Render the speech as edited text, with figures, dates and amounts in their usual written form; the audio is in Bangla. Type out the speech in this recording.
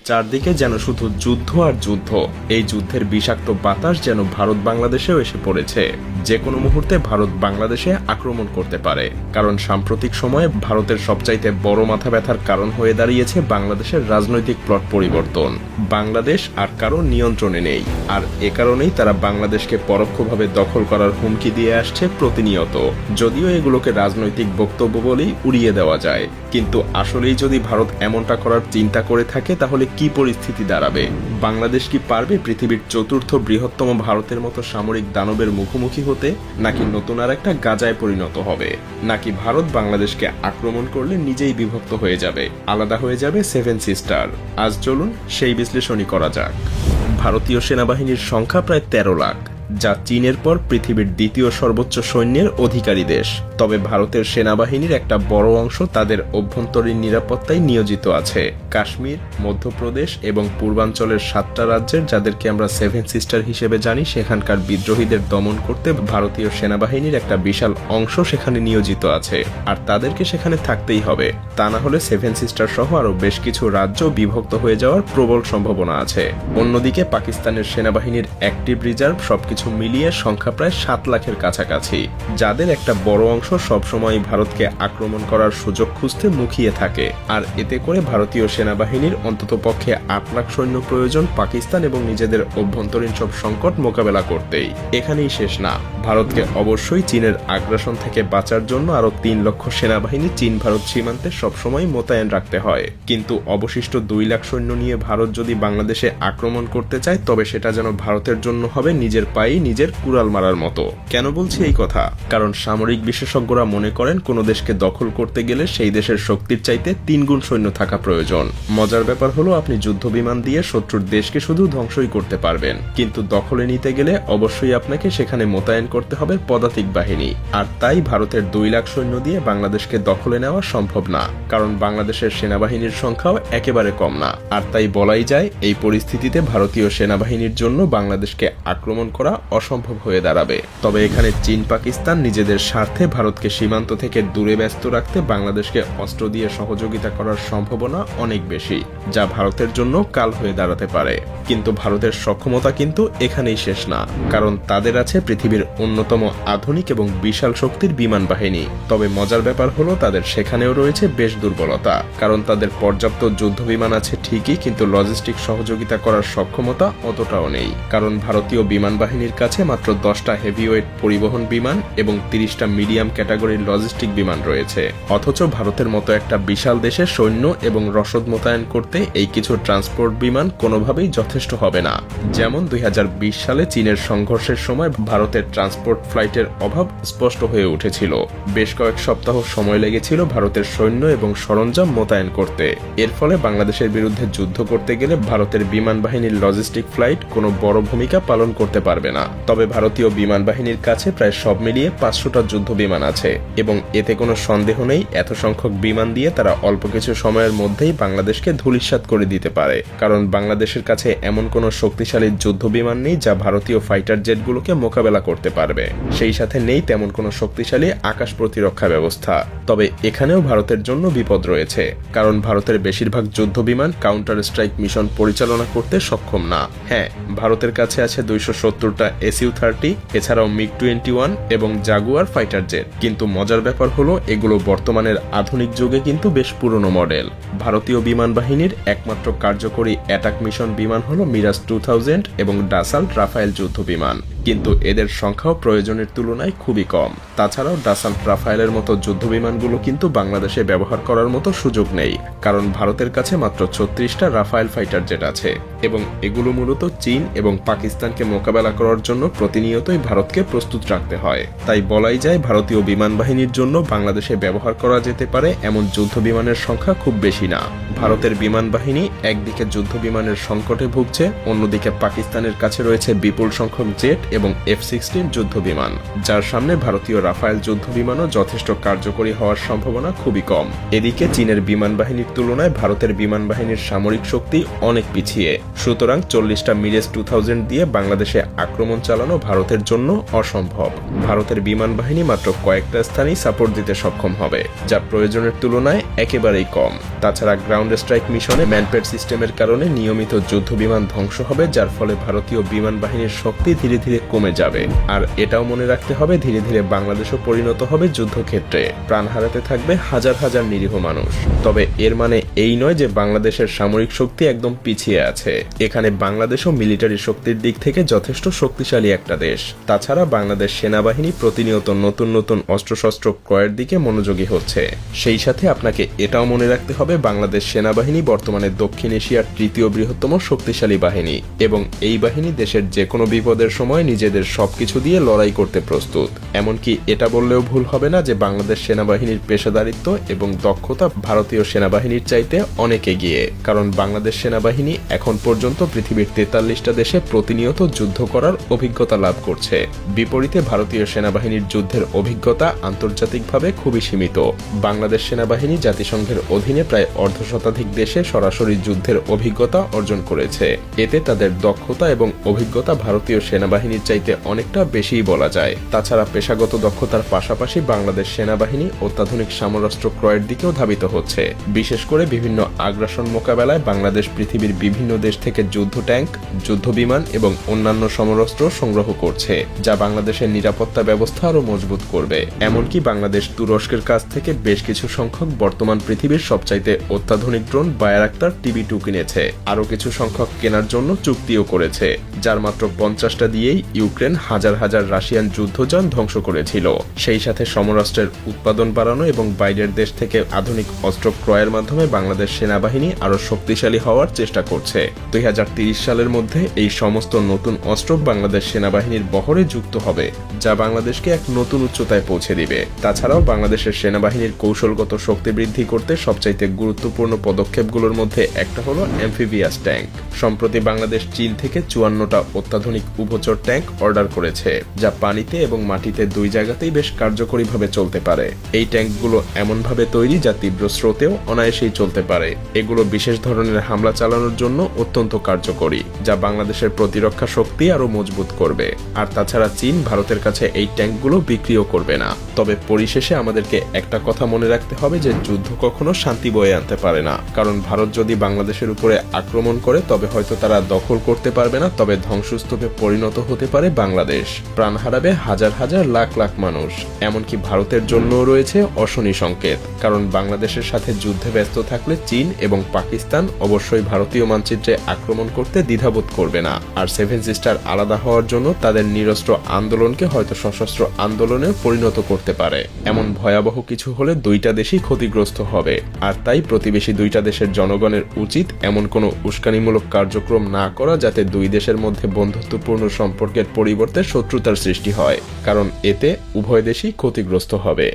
চারদিকে যেন শুধু যুদ্ধ আর যুদ্ধ। এই যুদ্ধের বিষাক্ত বাতাস যেন ভারত বাংলাদেশেও এসে পড়েছে। যে কোনো মুহূর্তে ভারত বাংলাদেশে আক্রমণ করতে পারে, কারণ সাম্প্রতিক সময়ে ভারতের সবচাইতে বড় মাথা ব্যথার কারণ হয়ে দাঁড়িয়েছে বাংলাদেশের রাজনৈতিক প্লট পরিবর্তন। বাংলাদেশ আর কারো নিয়ন্ত্রণে নেই, আর এ কারণেই তারা বাংলাদেশকে পরোক্ষভাবে দখল করার হুমকি দিয়ে আসছে প্রতিনিয়ত। যদিও এগুলোকে রাজনৈতিক বক্তব্য বলেই উড়িয়ে দেওয়া যায়, কিন্তু আসলেই যদি ভারত এমনটা করার চিন্তা করে থাকে তাহলে কি পরিস্থিতি দাঁড়াবে? বাংলাদেশ কি পারবে পৃথিবীর চতুর্থ বৃহত্তম ভারতের মতো সামরিক দানবের মুখোমুখি হতে, নাকি নতুন আর একটা গাজায় পরিণত হবে? নাকি ভারত বাংলাদেশকে আক্রমণ করলে নিজেই বিভক্ত হয়ে যাবে, আলাদা হয়ে যাবে সেভেন সিস্টার? আজ চলুন সেই বিশ্লেষণই করা যাক। ভারতীয় সেনাবাহিনীর সংখ্যা প্রায় 13 লাখ, যা চীনের পর পৃথিবীর দ্বিতীয় সর্বোচ্চ সৈন্যের অধিকারী দেশ। তবে ভারতের সেনাবাহিনীর একটা বড় অংশ তাদের অভ্যন্তরীণ নিরাপত্তায় নিয়োজিত আছে। কাশ্মীর, মধ্যপ্রদেশ এবং পূর্বাঞ্চলের 7টা রাজ্যের, যাদেরকে আমরা সেভেন সিস্টার হিসেবে জানি, সেখানকার বিদ্রোহীদের দমন করতে ভারতীয় সেনাবাহিনীর একটা বিশাল অংশ সেখানে নিয়োজিত আছে, আর তাদেরকে সেখানে থাকতেই হবে। তা না হলে সেভেন সিস্টার সহ আরো বেশ কিছু রাজ্য বিভক্ত হয়ে যাওয়ার প্রবল সম্ভাবনা আছে। অন্যদিকে পাকিস্তানের সেনাবাহিনীর অ্যাক্টিভ রিজার্ভ সবকিছু মিলিয়ে সংখ্যা প্রায় 7 লাখের কাছাকাছি, যাদের একটা বড় অংশ সবসময় ভারতকে আক্রমণ করার সুযোগ খুঁজতে মুখিয়ে থাকে। আর এতে করে ভারতীয় সেনাবাহিনীর অন্ততপক্ষে 8 লাখ সৈন্য প্রয়োজন পাকিস্তান এবং নিজেদের অভ্যন্তরীণ সব সংকট মোকাবেলা করতেই। এখানেই শেষ না, ভারতকে অবশ্যই চীনের আগ্রাসন থেকে বাঁচার জন্য আরো 3 লক্ষ সেনাবাহিনী চীন ভারত সীমান্তে সবসময় মোতায়েন রাখতে হয়। কিন্তু অবশিষ্ট 2 লাখ সৈন্য নিয়ে ভারত যদি বাংলাদেশে আক্রমণ করতে চায়, তবে সেটা যেন ভারতের জন্য হবে নিজের পায়ে নিজের কুড়াল মারার মতো। কেন বলছি এই কথা? কারণ সামরিক বিশেষজ্ঞরা মনে করেন কোন দেশকে দখল করতে গেলে সেই দেশের শক্তির চাইতে 3 গুণ সৈন্য থাকা প্রয়োজন। মজার ব্যাপার হলো, আপনি যুদ্ধ বিমান দিয়ে শত্রুর দেশকে শুধু ধ্বংসই করতে পারবেন, কিন্তু দখলে নিতে গেলে অবশ্যই আপনাকে সেখানে মোতায়েন করতে হবে পদাতিক বাহিনী। আর তাই ভারতের 2 লাখ সৈন্য দিয়ে বাংলাদেশকে দখলে নেওয়া সম্ভব না, কারণ বাংলাদেশের সেনাবাহিনীর সংখ্যাও একেবারে কম না। আর তাই বলাই যায়, এই পরিস্থিতিতে ভারতীয় সেনাবাহিনীর জন্য বাংলাদেশকে আক্রমণ করা অসম্ভব হয়ে দাঁড়াবে। তবে এখানে চীন পাকিস্তান নিজেদের স্বার্থে ভারতকে সীমান্ত থেকে দূরে ব্যস্ত রাখতে বাংলাদেশকে অস্ত্র দিয়ে সহযোগিতা করার সম্ভাবনা অনেক বেশি, যা ভারতের জন্য কাল হয়ে দাঁড়াতে পারে। কিন্তু ভারতের সক্ষমতা কিন্তু এখানেই শেষ না, কারণ তাদের আছে পৃথিবীর অন্যতম আধুনিক এবং বিশাল শক্তির বিমান বাহিনী। তবে মজার ব্যাপার হলো, তাদের সেখানেও রয়েছে বেশ দুর্বলতা, কারণ তাদের পর্যাপ্ত যুদ্ধ বিমান আছে ঠিকই, কিন্তু লজিস্টিক সহযোগিতা করার সক্ষমতা অতটাও নেই। কারণ ভারতীয় বিমান বাহিনীর কাছে মাত্র 10টা হেভিওয়েট পরিবহন বিমান এবং 30টা মিডিয়াম ক্যাটাগরির লজিস্টিক বিমান রয়েছে। অথচ ভারতের মতো একটা বিশাল দেশে সৈন্য এবং রসদ মোতায়েন করতে এই কিছু ট্রান্সপোর্ট বিমান কোনোভাবেই যথেষ্ট হবে না। যেমন 2020 সালে চীনের সংঘর্ষের সময় ভারতের ট্রান্সপোর্ট ফ্লাইটের অভাব স্পষ্ট হয়ে উঠেছিল। বেশ কয়েক সপ্তাহ সময় লেগেছিল ভারতের সৈন্য এবং সরঞ্জাম মোতায়েন করতে। এর ফলে বাংলাদেশের বিরুদ্ধে যুদ্ধ করতে গেলে ভারতের বিমান বাহিনীর লজিস্টিক ফ্লাইট কোনো বড় ভূমিকা পালন করতে পারবে না। তবে ভারতীয় বিমান বাহিনীর কাছে প্রায় সব মিলিয়ে 500টা যুদ্ধ বিমান আছে, এবং এতে কোনো সন্দেহ নেই এত সংখ্যক বিমান দিয়ে তারা অল্প কিছু সময়ের মধ্যেই বাংলাদেশকে ধূলিসাৎ করে দিতে পারে। কারণ বাংলাদেশের কাছে এমন কোনো শক্তিশালী যুদ্ধ বিমান নেই যা ভারতীয় ফাইটার জেটগুলোকে মোকাবেলা করতে পারবে। সেই সাথে নেই তেমন কোনো শক্তিশালী আকাশ প্রতিরক্ষা ব্যবস্থা। তবে এখানেও ভারতের জন্য বিপদ রয়েছে, কারণ ভারতের বেশিরভাগ যুদ্ধ বিমান কাউন্টার স্ট্রাইক মিশন পরিচালনা করতে সক্ষম না। হ্যাঁ, ভারতের কাছে আছে 270টা SU-30, এছাড়াও MiG-21 এবং জাগুয়ার ফাইটার জেট। কিন্তু মজার ব্যাপার হলো, এগুলো বর্তমানের আধুনিক যুগে কিন্তু বেশ পুরনো মডেল। ভারতীয় বিমান বাহিনীর একমাত্র কার্যকরী অ্যাটাক মিশন বিমান হলো মিরাজ 2000 এবং ডাসাল্ট রাফায়েল যুদ্ধ বিমান, কিন্তু এদের সংখ্যাও প্রয়োজনের তুলনায় খুবই কম। তাছাড়াও ডাসাল্ট রাফায়েলের মতো যুদ্ধ বিমানগুলো কিন্তু বাংলাদেশে ব্যবহার করার মতো সুযোগ নেই, কারণ ভারতের কাছে মাত্র 36টা রাফায়েল ফাইটার জেট আছে, এবং এগুলো মূলত চীন এবং পাকিস্তানকে মোকাবেলা করার জন্য প্রতিনিয়তই ভারতকে প্রস্তুত রাখতে হয়। তাই বলাই যায়, ভারতীয় বিমান বাহিনীর জন্য বাংলাদেশে ব্যবহার করা যেতে পারে এমন যুদ্ধ বিমানের সংখ্যা খুব বেশি না। ভারতের বিমান বাহিনী একদিকে যুদ্ধ বিমানের সংকটে ভুগছে, অন্যদিকে পাকিস্তানের কাছে রয়েছে বিপুল সংখ্যক জেট এবং F-16 যুদ্ধ বিমান, যার সামনে ভারতীয় রাফায়েল যুদ্ধ বিমানও যথেষ্ট কার্যকরী হওয়ার সম্ভাবনা খুবই কম। এদিকে চীনের বিমান বাহিনীর তুলনায় ভারতের বিমান বাহিনীর সামরিক শক্তি অনেক পিছিয়ে, সুতরাং 40টা মিরেজ 2000 দিয়ে বাংলাদেশে আক্রমণ চালানো ভারতের জন্য অসম্ভব। ভারতের বিমান বাহিনী মাত্র কয়েকটা স্থানেই সাপোর্ট দিতে সক্ষম হবে, যা প্রয়োজনের তুলনায় একেবারেই কম। তাছাড়া গ্রাউন্ড স্ট্রাইক মিশনে ম্যানপেড সিস্টেমের কারণে নিয়মিত যুদ্ধ বিমান ধ্বংস হবে, যার ফলে ভারতীয় বিমান বাহিনীর শক্তি ধীরে ধীরে কমে যাবে। আর এটাও মনে রাখতে হবে, ধীরে ধীরে বাংলাদেশও পরিণত হবে যুদ্ধক্ষেত্রে, প্রাণ হারাতে থাকবে হাজার হাজার নিরীহ মানুষ। তবে এর মানে এই নয় যে বাংলাদেশের সামরিক শক্তি একদম পিছিয়ে আছে। এখানে বাংলাদেশও মিলিটারি শক্তির দিক থেকে যথেষ্ট শক্তিশালী একটা দেশ। তাছাড়া বাংলাদেশ সেনাবাহিনী প্রতিনিয়ত নতুন নতুন অস্ত্রশস্ত্র ক্রয়ের দিকে মনোযোগী হচ্ছে। সেই সাথে আপনাকে এটাও মনে রাখতে হবে, বাংলাদেশ সেনাবাহিনী বর্তমানে দক্ষিণ এশিয়ার তৃতীয় বৃহত্তম শক্তিশালী বাহিনী এবং এই বাহিনী দেশের যে কোনো বিপদের সময় নিজেদের সবকিছু দিয়ে লড়াই করতে প্রস্তুত। এমনকি এটা বললেও ভুল হবে না যে বাংলাদেশ সেনাবাহিনীর পেশাদারিত্ব এবং দক্ষতা ভারতীয় সেনাবাহিনীর চাইতে অনেক এগিয়ে, কারণ বাংলাদেশ সেনাবাহিনী এখন পর্যন্ত পৃথিবীর 43টা দেশে প্রতিনিয়ত যুদ্ধ করার অভিজ্ঞতা লাভ করছে। বিপরীতে ভারতীয় সেনাবাহিনীর যুদ্ধের অভিজ্ঞতা আন্তর্জাতিকভাবে খুবই সীমিত। বাংলাদেশ সেনাবাহিনী জাতিসংঘের অধীনে প্রায় অর্ধশতাধিক দেশে সরাসরি যুদ্ধের অভিজ্ঞতা অর্জন করেছে। এতে তাদের দক্ষতা এবং অভিজ্ঞতা ভারতীয় সেনাবাহিনীর চাইতে অনেকটা বেশিই বলা যায়। তাছাড়া পেশাগত দক্ষতার পাশাপাশি বাংলাদেশ সেনাবাহিনী অত্যাধুনিক সমরাস্ত্র ক্রয়ের দিকেও ধাবিত হচ্ছে। বিশেষ করে বিভিন্ন আগ্রাসন মোকাবেলায় বাংলাদেশ পৃথিবীর বিভিন্ন দেশ থেকে যুদ্ধ ট্যাঙ্ক, যুদ্ধ বিমান এবং অন্যান্য সমরাস্ত্র সংগ্রহ করছে, যা বাংলাদেশের নিরাপত্তা ব্যবস্থা আরও মজবুত করবে। এমনকি বাংলাদেশ তুরস্কের কাছ থেকে বেশ কিছু সংখ্যক বর্তমান পৃথিবীর সবচাইতে অত্যাধুনিক ড্রোন বায়ারাক্তার TB2 কিনেছে। আরও কিছু সংখ্যক কেনার জন্য চুক্তিও করেছে, যার মাত্র 50টা দিয়েই ইউক্রেন হাজার হাজার রাশিয়ান যুদ্ধযান ধ্বংস করেছিল। সেই সাথে সমরাস্ত্রের উৎপাদন বাড়ানো এবং বাইরের দেশ থেকে আধুনিক অস্ত্র ক্রয়ের মাধ্যমে বাংলাদেশ সেনাবাহিনী আরও শক্তিশালী হওয়ার চেষ্টা করছে। 2030 সালের মধ্যে এই সমস্ত নতুন অস্ত্র বাংলাদেশ সেনাবাহিনীর বহরে যুক্ত হবে, যা বাংলাদেশকে এক নতুন উচ্চতায় পৌঁছে দিবে। তাছাড়াও বাংলাদেশের সেনাবাহিনীর কৌশলগত শক্তি বৃদ্ধি করতে সবচাইতে গুরুত্বপূর্ণ পদক্ষেপগুলোর মধ্যে একটা হলো অ্যাম্ফিবিয়াস ট্যাঙ্ক। সম্প্রতি বাংলাদেশ চীন থেকে 54টা অত্যাধুনিক উভচর ট্যাঙ্ক অর্ডার করেছে, যা পানিতে এবং মাটিতে দুই জায়গাতেই বেশ কার্যকরীভাবে চলতে পারে। এই ট্যাঙ্কগুলো এমনভাবে তৈরি যা তীব্র স্রোতেও অনায়াসেই চলতে পারে। এগুলো বিশেষ ধরনের হামলা চালানোর জন্য অত্যন্ত কার্যকরী, যা বাংলাদেশের প্রতিরক্ষা শক্তি আরও মজবুত করবে। আর তাছাড়া চীন ভারতের কাছে এই ট্যাঙ্কগুলো বিক্রিও করবে না। তবে পরিশেষে আমাদেরকে একটা কথা মনে রাখতে হবে যে যুদ্ধ কখনো শান্তি বয়ে আনতে পারে না, কারণ ভারত যদি বাংলাদেশের উপরে আক্রমণ করে তবে হয়তো তারা দখল করতে পারবে না, তবে ধ্বংসস্তূপে পরিণত হতে পারে বাংলাদেশ। প্রাণ হারাবে হাজার হাজার লাখ লাখ মানুষ। এমনকি ভারতের জন্যও রয়েছে অশনি সংকেত, কারণ বাংলাদেশের সাথে যুদ্ধে ব্যস্ত থাকলে চীন এবং পাকিস্তান অবশ্যই ভারতীয় মানচিত্রে আক্রমণ করতে দ্বিধাবোধ করবে না। আর সেভেন সিস্টার আলাদা হওয়ার জন্য তাদের নিরস্ত্র আন্দোলনকে হয়তো সশস্ত্র আন্দোলনে পরিণত করতে পারে। এমন ভয়াবহ কিছু হলে দুইটা দেশই ক্ষতিগ্রস্ত হবে। আর তাই প্রতিবেশী দুইটা দেশের জনগণের উচিত এমন কোনো উস্কানিমূলক কার্যক্রম না করা যাতে দুই দেশের মধ্যে বন্ধুত্বপূর্ণ সম্পর্কের পরিবর্তে শত্রুতার সৃষ্টি হয়, কারণ এতে উভয় দেশই ক্ষতিগ্রস্ত হবে।